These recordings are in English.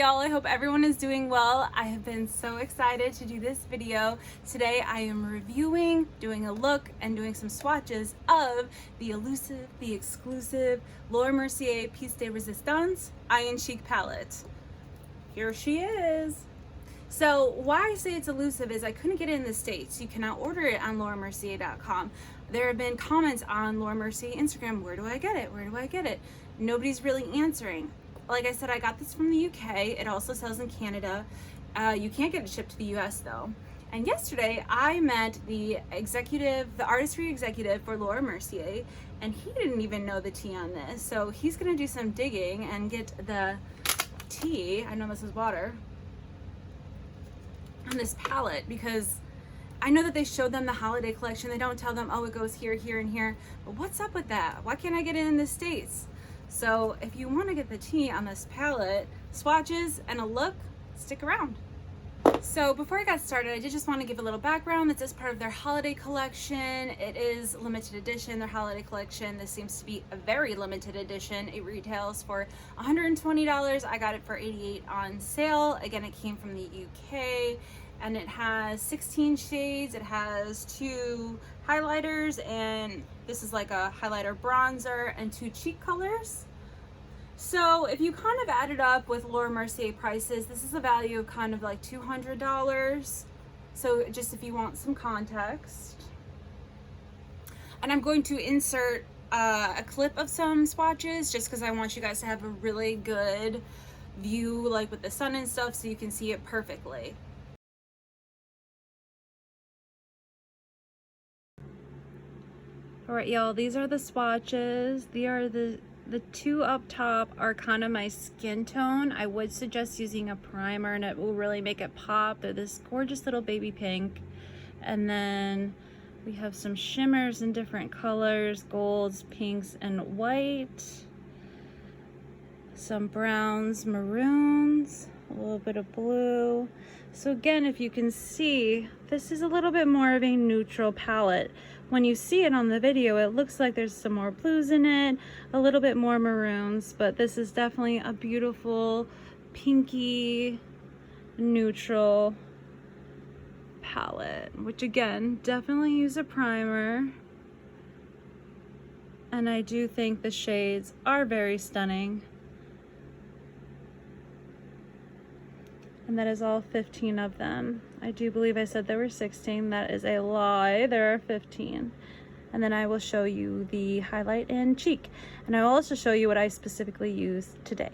y'all, I hope everyone is doing well. I have been so excited to do this video. Today I am reviewing, doing a look, and doing some swatches of the elusive, the exclusive Laura Mercier Pièce de Résistance Iron Chic palette. Here she is. So why I say it's elusive is I couldn't get it in the States. You cannot order it on lauramercier.com. There have been comments on Laura Mercier Instagram, where do I get it? Where do I get it? Nobody's really answering. Like I said, I got this from the UK. It also sells in Canada. You can't get it shipped to the US though. And yesterday I met the artistry executive for Laura Mercier, and he didn't even know the tea on this. So he's gonna do some digging and get the tea, I know this is water, on this palette, because I know that they showed them the holiday collection. They don't tell them, oh, it goes here, here, and here. But what's up with that? Why can't I get it in the States? So if you want to get the tea on this palette, swatches, and a look, stick around. So before I got started, I did just want to give a little background. This is part of their holiday collection. It is limited edition, their holiday collection. This seems to be a very limited edition. It retails for $120. I got it for $88 on sale. Again, it came from the UK, and it has 16 shades. It has 2 highlighters, and this is like a highlighter bronzer, and 2 cheek colors. So if you kind of add it up with Laura Mercier prices, this is a value of kind of like $200. So just if you want some context. And I'm going to insert a clip of some swatches just because I want you guys to have a really good view, like with the sun and stuff, so you can see it perfectly. All right, y'all, these are the swatches. They are the 2 up top are kind of my skin tone. I would suggest using a primer, and it will really make it pop. They're this gorgeous little baby pink. And then we have some shimmers in different colors, golds, pinks, and white. Some browns, maroons, a little bit of blue. So again, if you can see, this is a little bit more of a neutral palette. When you see it on the video, it looks like there's some more blues in it, a little bit more maroons, but this is definitely a beautiful pinky neutral palette, which again, definitely use a primer. And I do think the shades are very stunning. And that is all 15 of them. I do believe I said there were 16. That is a lie. There are 15. And then I will show you the highlight and cheek. And I will also show you what I specifically used today.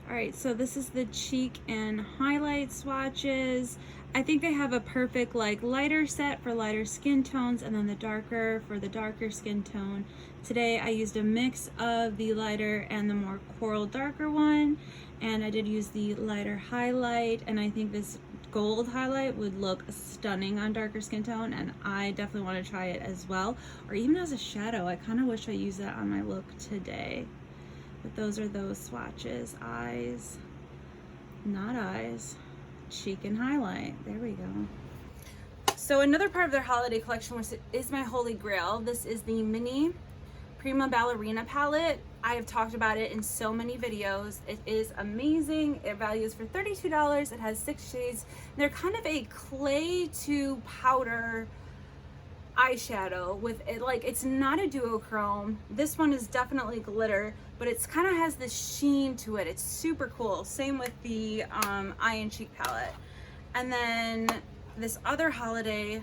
All right, so this is the cheek and highlight swatches. I think they have a perfect like lighter set for lighter skin tones, and then the darker for the darker skin tone. Today I used a mix of the lighter and the more coral darker one, and I did use the lighter highlight, and I think this gold highlight would look stunning on darker skin tone, and I definitely want to try it as well, or even as a shadow. I kind of wish I used that on my look today. But those are those swatches. Eyes, not eyes, cheek and highlight. There we go. So another part of their holiday collection, which is my holy grail, this is the mini Prima Ballerina palette. I have talked about it in so many videos. It is amazing. It values for $32. It has 6 shades. They're kind of a clay to powder eyeshadow with it, like it's not a duochrome. This one is definitely glitter, but it's kind of has this sheen to it. It's super cool. Same with the eye and cheek palette. And then this other holiday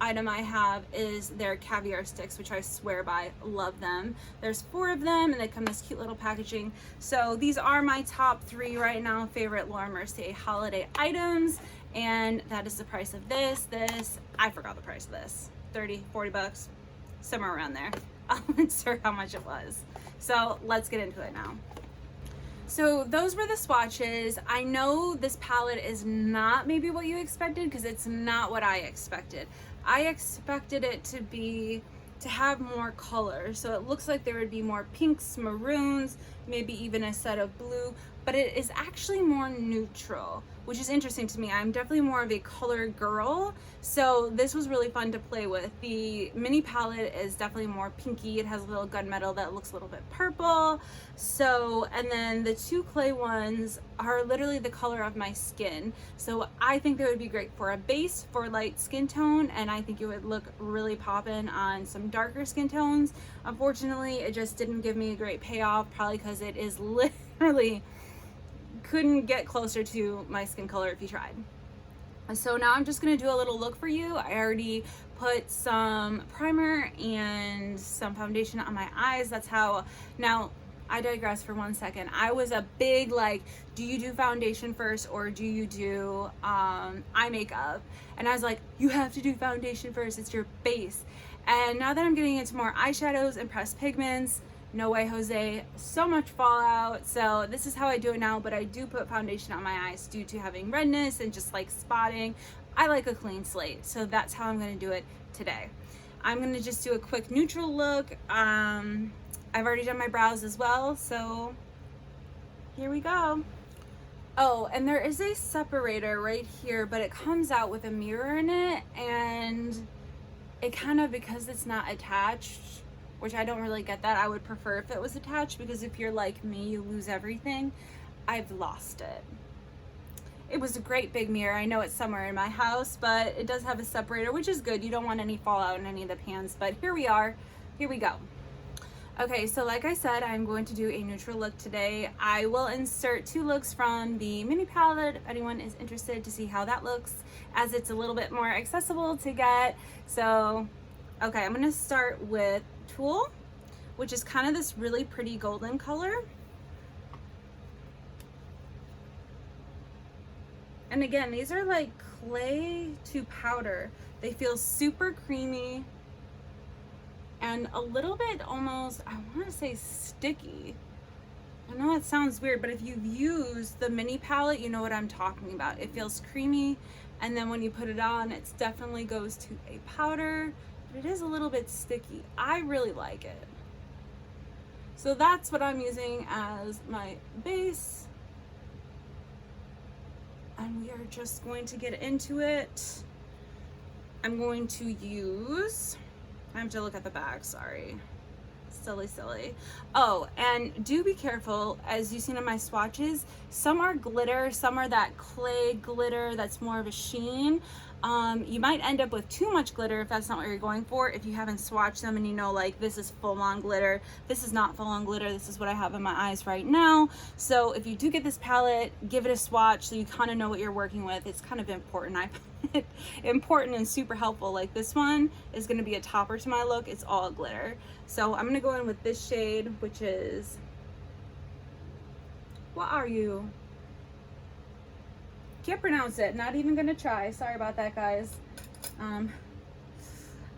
item I have is their caviar sticks, which I swear by, love them. There's 4 of them, and they come in this cute little packaging. So these are my top 3 right now favorite Laura Mercier holiday items, and that is the price of this. I forgot the price of this. 30, 40 bucks, somewhere around there. I'll insert how much it was. So let's get into it now. So those were the swatches. I know this palette is not maybe what you expected, because it's not what I expected. I expected it to have more color. So it looks like there would be more pinks, maroons, maybe even a set of blue. but it is actually more neutral, which is interesting to me. I'm definitely more of a color girl, so this was really fun to play with. The mini palette is definitely more pinky. It has a little gunmetal that looks a little bit purple. So, and then the two clay ones are literally the color of my skin. So I think they would be great for a base for light skin tone, and I think it would look really poppin' on some darker skin tones. Unfortunately, it just didn't give me a great payoff, probably because it is literally couldn't get closer to my skin color if you tried. So now I'm just gonna do a little look for you. I already put some primer and some foundation on my eyes. That's how, now I digress for 1 second. I was a big like, do you do foundation first or do you do eye makeup? And I was like, you have to do foundation first, it's your base. And now that I'm getting into more eyeshadows and pressed pigments, no way, Jose, so much fallout. So this is how I do it now, but I do put foundation on my eyes due to having redness and just like spotting. I like a clean slate, so that's how I'm gonna do it today. I'm gonna just do a quick neutral look. I've already done my brows as well, so here we go. Oh, and there is a separator right here, but it comes out with a mirror in it, and it kind of, because it's not attached, which I don't really get that. I would prefer if it was attached, because if you're like me, you lose everything. I've lost it. It was a great big mirror. I know it's somewhere in my house, but it does have a separator, which is good. You don't want any fallout in any of the pans, but here we are. Here we go. Okay, so like I said, I'm going to do a neutral look today. I will insert 2 looks from the mini palette if anyone is interested to see how that looks, as it's a little bit more accessible to get. So, okay, I'm gonna start with Tool, which is kind of this really pretty golden color. And again, these are like clay to powder. They feel super creamy and a little bit almost, I want to say sticky. I know that sounds weird, but if you've used the mini palette, you know what I'm talking about. It feels creamy, and then when you put it on, it definitely goes to a powder. It is a little bit sticky. I really like it. So that's what I'm using as my base. And we are just going to get into it. I'm going to use, I have to look at the back, sorry. Silly. Oh, and do be careful, as you've seen in my swatches, some are glitter, some are that clay glitter that's more of a sheen. You might end up with too much glitter if that's not what you're going for, if you haven't swatched them and you know like this is full-on glitter. This is not full-on glitter, this is what I have in my eyes right now. So if you do get this palette, give it a swatch so you kind of know what you're working with. It's kind of important. I find it important and super helpful. Like this one is going to be a topper to my look. It's all glitter. So I'm going to go in with this shade, which is, what are you? Can't pronounce it, not even gonna try. Sorry about that, guys. I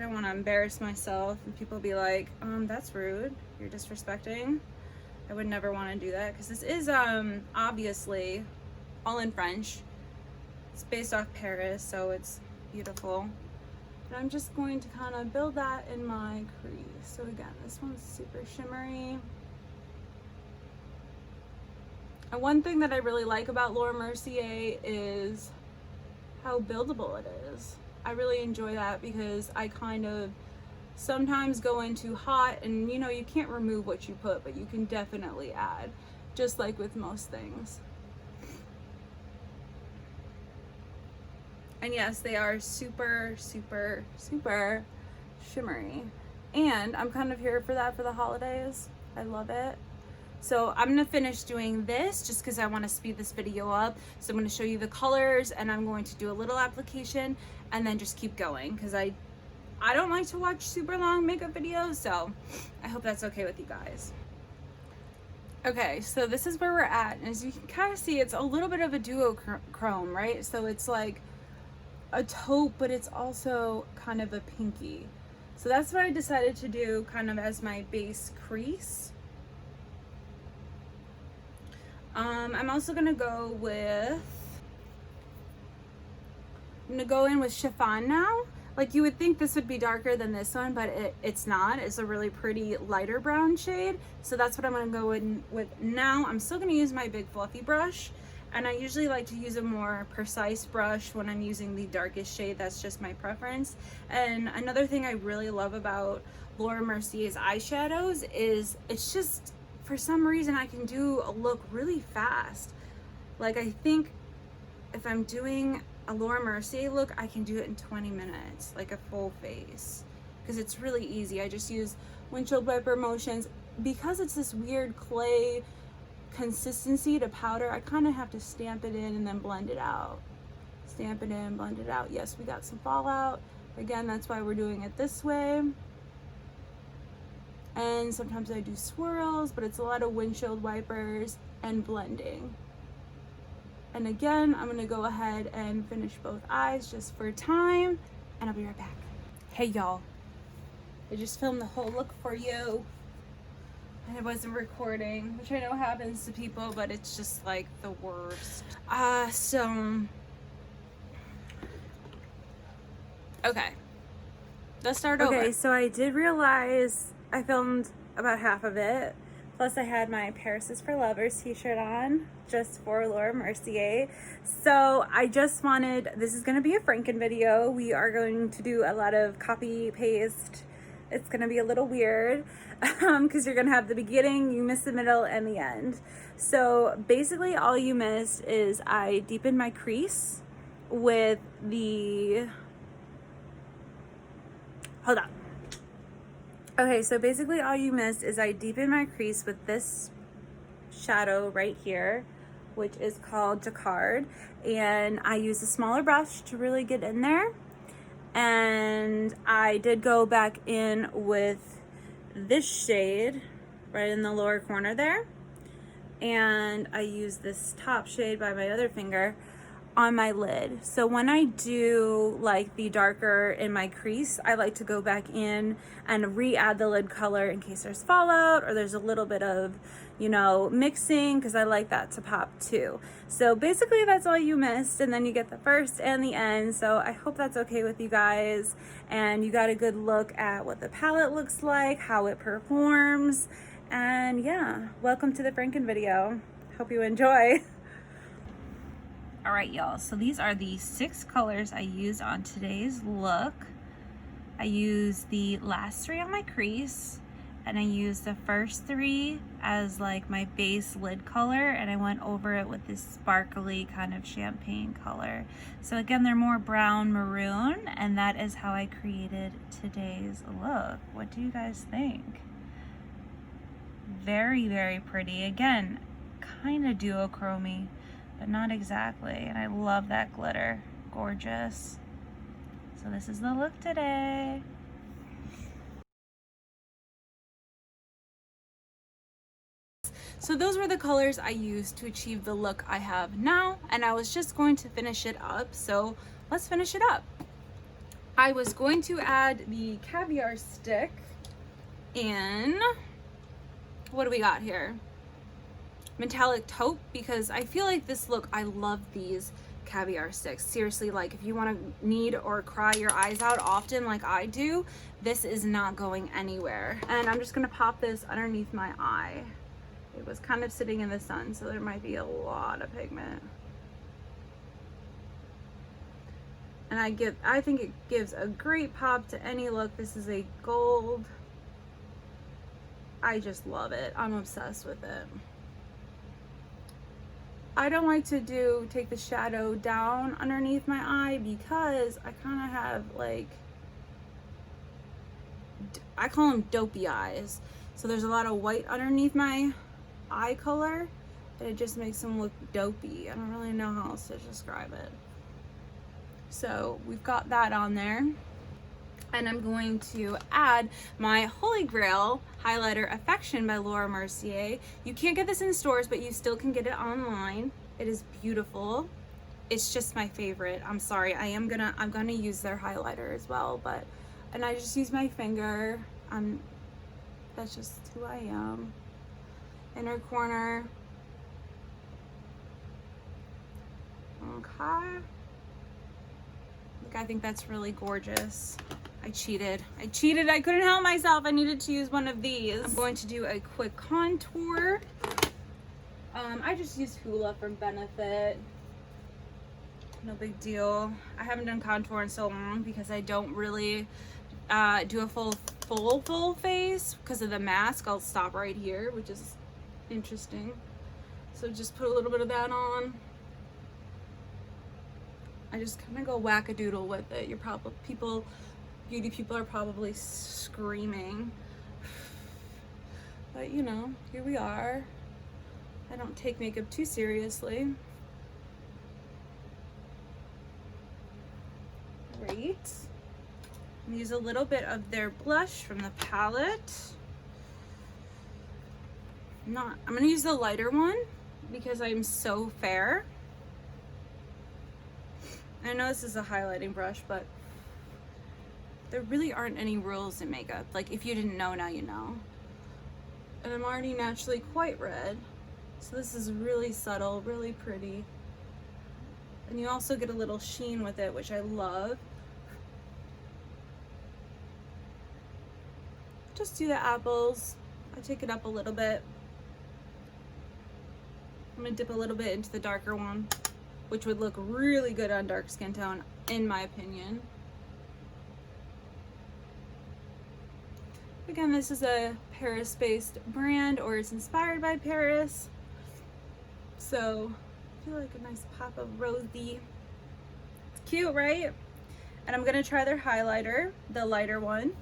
don't want to embarrass myself and people be like, that's rude, you're disrespecting. I would never want to do that, because this is obviously all in French. It's based off Paris, so it's beautiful. And I'm just going to kind of build that in my crease. So again, this one's super shimmery. And one thing that I really like about Laura Mercier is how buildable it is. I really enjoy that, because I kind of sometimes go into hot and you know, you can't remove what you put, but you can definitely add, just like with most things. And yes, they are super shimmery. And I'm kind of here for that for the holidays. I love it. So I'm gonna finish doing this just because I want to speed this video up. So I'm going to show you the colors, and I'm going to do a little application and then just keep going, because I don't like to watch super long makeup videos, so I hope that's okay with you guys. Okay, so this is where we're at, and as you can kind of see, it's a little bit of a duochrome, right? So it's like a taupe, but it's also kind of a pinky. So that's what I decided to do kind of as my base crease. I'm also gonna go in with chiffon now. Like you would think this would be darker than this one, but it's not. It's a really pretty lighter brown shade. So that's what I'm gonna go in with now. I'm still gonna use my big fluffy brush. And I usually like to use a more precise brush when I'm using the darkest shade. That's just my preference. And another thing I really love about Laura Mercier's eyeshadows is it's just, for some reason, I can do a look really fast. Like I think if I'm doing a Laura Mercier look, I can do it in 20 minutes, like a full face, because it's really easy. I just use windshield wiper motions. Because it's this weird clay consistency to powder, I kind of have to stamp it in and then blend it out. Stamp it in, blend it out. Yes, we got some fallout. Again, that's why we're doing it this way. And sometimes I do swirls, but it's a lot of windshield wipers and blending. And again, I'm gonna go ahead and finish both eyes just for time, and I'll be right back. Hey y'all, I just filmed the whole look for you. And I wasn't recording, which I know happens to people, but it's just like the worst. Okay, let's start over. Okay, so I did realize I filmed about half of it. Plus I had my Paris is for Lovers t-shirt on, just for Laura Mercier. So I just wanted, this is gonna be a Franken video. We are going to do a lot of copy paste. It's gonna be a little weird because you're gonna have the beginning, you miss the middle, and the end. So basically all you missed is I deepened my crease with the, hold on. Okay, so basically all you missed is I deepened my crease with this shadow right here, which is called Jacquard, and I used a smaller brush to really get in there. And I did go back in with this shade right in the lower corner there, and I used this top shade by my other finger on my lid. So when I do like the darker in my crease, I like to go back in and re-add the lid color in case there's fallout or there's a little bit of, you know, mixing, because I like that to pop too. So basically that's all you missed, and then you get the first and the end. So I hope that's okay with you guys, and you got a good look at what the palette looks like, how it performs, and yeah, welcome to the Franken video. Hope you enjoy. All right, y'all, so these are the 6 colors I used on today's look. I used the last 3 on my crease, and I used the first 3 as like my base lid color, and I went over it with this sparkly kind of champagne color. So again, they're more brown maroon, and that is how I created today's look. What do you guys think? Very, very pretty. Again, kind of duochrome-y, but not exactly. And I love that glitter. Gorgeous. So this is the look today. So those were the colors I used to achieve the look I have now, and I was just going to finish it up. So let's finish it up. I was going to add the caviar stick in, what do we got here? Metallic taupe, because I feel like this look, I love these caviar sticks. Seriously, like if you want to need or cry your eyes out often like I do, this is not going anywhere. And I'm just going to pop this underneath my eye. It was kind of sitting in the sun, so there might be a lot of pigment. And I think it gives a great pop to any look. This is a gold. I just love it. I'm obsessed with it. I don't like to take the shadow down underneath my eye because I kind of have like, I call them dopey eyes. So there's a lot of white underneath my eye color, and it just makes them look dopey. I don't really know how else to describe it. So we've got that on there. And I'm going to add my Holy Grail highlighter Affection by Laura Mercier. You can't get this in stores, but you still can get it online. It is beautiful. It's just my favorite. I'm sorry. I'm gonna use their highlighter as well, and I just use my finger. That's just who I am. Inner corner. Okay. Like, I think that's really gorgeous. I cheated. I couldn't help myself. I needed to use one of these. I'm going to do a quick contour. I just used Hoola from Benefit. No big deal. I haven't done contour in so long because I don't really do a full face because of the mask. I'll stop right here, which is interesting. So just put a little bit of that on. I just kind of go whack-a-doodle with it. You're probably beauty people are probably screaming, but you know, here we are. I don't take makeup too seriously. Great. Use a little bit of their blush from the palette. I'm gonna use the lighter one because I'm so fair. I know this is a highlighting brush, but there really aren't any rules in makeup. Like, if you didn't know, now you know. And I'm already naturally quite red, so this is really subtle, really pretty. And you also get a little sheen with it, which I love. Just do the apples. I take it up a little bit. I'm gonna dip a little bit into the darker one, which would look really good on dark skin tone, in my opinion. Again, this is a Paris-based brand, or it's inspired by Paris. So I feel like a nice pop of rosy. It's cute, right? And I'm gonna try their highlighter, the lighter one,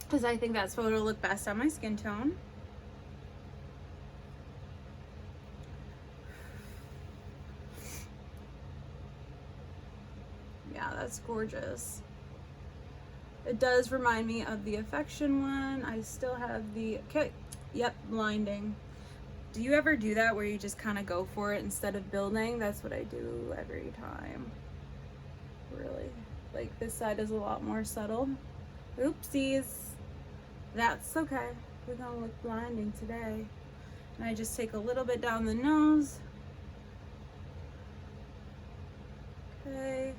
because I think that's what will look best on my skin tone. Yeah, that's gorgeous. It does remind me of the Affection one. I still have the, okay, yep, blinding. Do you ever do that where you just kind of go for it instead of building? That's what I do every time. Really. Like, this side is a lot more subtle. Oopsies. That's okay. We're gonna look blinding today. And I just take a little bit down the nose. Okay.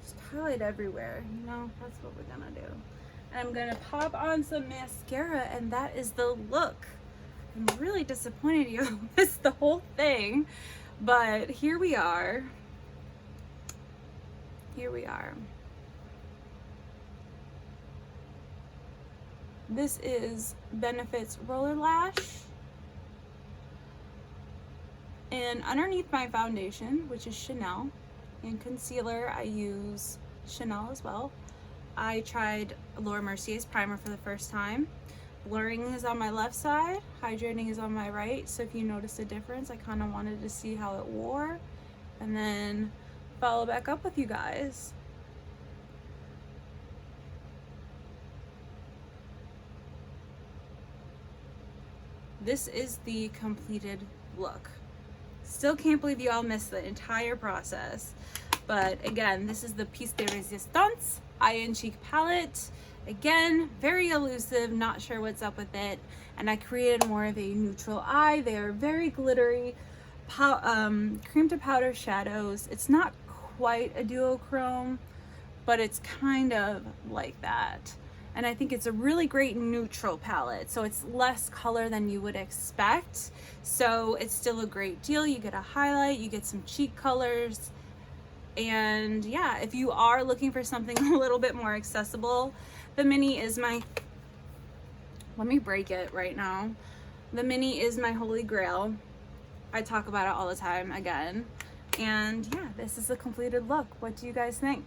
Just highlight everywhere, you know, that's what we're gonna do. And I'm gonna pop on some mascara, and that is the look. I'm really disappointed you missed the whole thing, but here we are. Here we are. This is Benefit's Roller Lash. And underneath my foundation, which is Chanel, and concealer, I use Chanel as well. I tried Laura Mercier's primer for the first time. Blurring is on my left side, hydrating is on my right. So if you notice a difference, I kind of wanted to see how it wore and then follow back up with you guys. This is the completed look. Still can't believe you all missed the entire process. But again, this is the Piece de Resistance Eye and Cheek palette. Again, very elusive, not sure what's up with it. And I created more of a neutral eye. They are very glittery, cream to powder shadows. It's not quite a duochrome, but it's kind of like that. And I think it's a really great neutral palette. So it's less color than you would expect. So it's still a great deal. You get a highlight, you get some cheek colors. And yeah, if you are looking for something a little bit more accessible, the mini is my, let me break it right now. The mini is my holy grail. I talk about it all the time again. And yeah, this is the completed look. What do you guys think?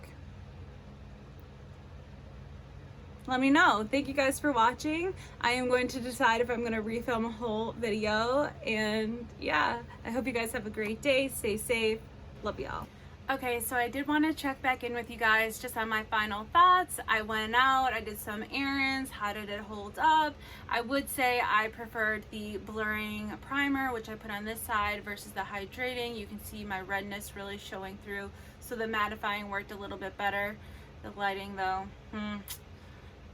Let me know. Thank you guys for watching. I am going to decide if I'm going to refilm a whole video. And yeah, I hope you guys have a great day. Stay safe. Love y'all. Okay, so I did want to check back in with you guys just on my final thoughts. I went out, I did some errands. How did it hold up? I would say I preferred the blurring primer, which I put on this side, versus the hydrating. You can see my redness really showing through. So the mattifying worked a little bit better. The lighting though,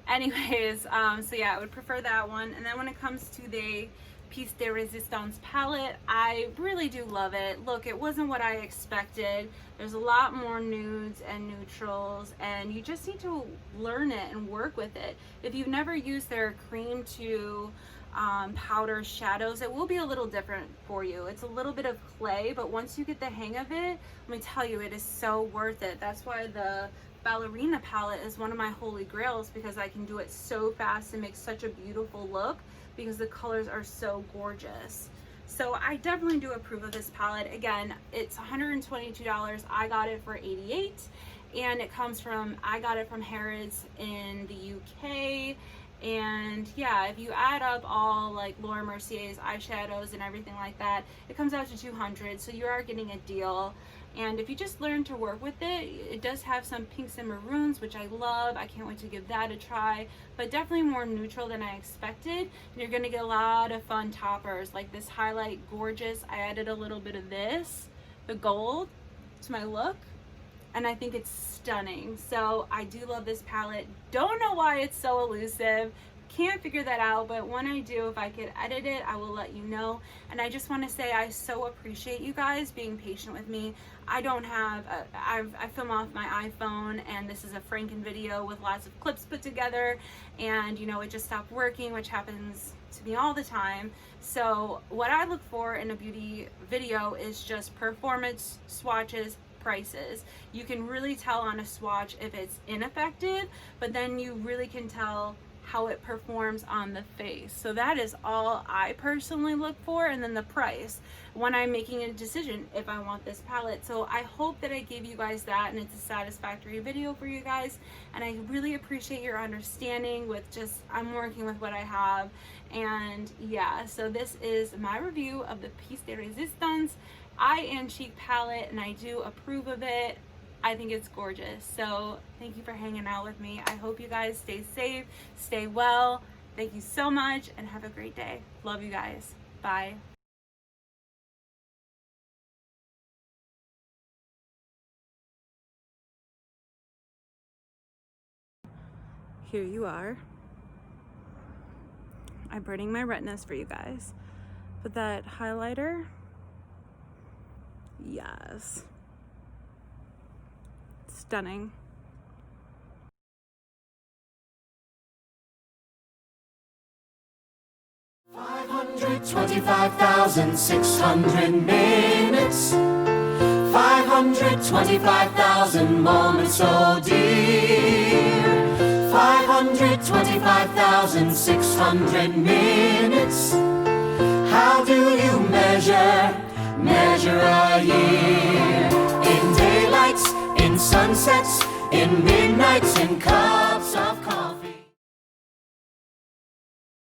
Anyways, so yeah, I would prefer that one. And then when it comes to the Piece de Resistance palette. I really do love it. Look, it wasn't what I expected. There's a lot more nudes and neutrals, and you just need to learn it and work with it. If you've never used their cream to powder shadows, it will be a little different for you. It's a little bit of clay, but once you get the hang of it, let me tell you, it is so worth it. That's why the Ballerina palette is one of my holy grails, because I can do it so fast and make such a beautiful look, because the colors are so gorgeous. So I definitely do approve of this palette. Again, it's $122. I got it for $88, and it comes from, I got it from Harrods in the UK. And yeah, if you add up all like Laura Mercier's eyeshadows and everything like that, it comes out to $200, so you are getting a deal. And if you just learn to work with it, it does have some pinks and maroons, which I love. I can't wait to give that a try, but definitely more neutral than I expected. And you're gonna get a lot of fun toppers, like this highlight, gorgeous. I added a little bit of this, the gold, to my look, and I think it's stunning. So I do love this palette. Don't know why it's so elusive. Can't figure that out, but when I do, if I could edit it, I will let you know. And I just want to say I so appreciate you guys being patient with me. I don't have I film off my iPhone, and this is a Franken video with lots of clips put together, and you know, it just stopped working, which happens to me all the time. So what I look for in a beauty video is just performance, swatches, prices. You can really tell on a swatch if it's ineffective, but then you really can tell how it performs on the face. So that is all I personally look for, and then the price when I'm making a decision if I want this palette. So I hope that I gave you guys that, and it's a satisfactory video for you guys, and I really appreciate your understanding with just, I'm working with what I have. And yeah, so this is my review of the Piece de Resistance Eye and Cheek palette, and I do approve of it. I think it's gorgeous. So thank you for hanging out with me. I hope you guys stay safe, stay well. Thank you so much, and have a great day. Love you guys. Bye. Here you are. I'm burning my retinas for you guys. But that highlighter, yes. Stunning. $525,600 minutes, 525,000 moments, oh dear. 525,600 minutes. How do you measure a year? In daylights, in sunsets, in midnights, in cups of coffee.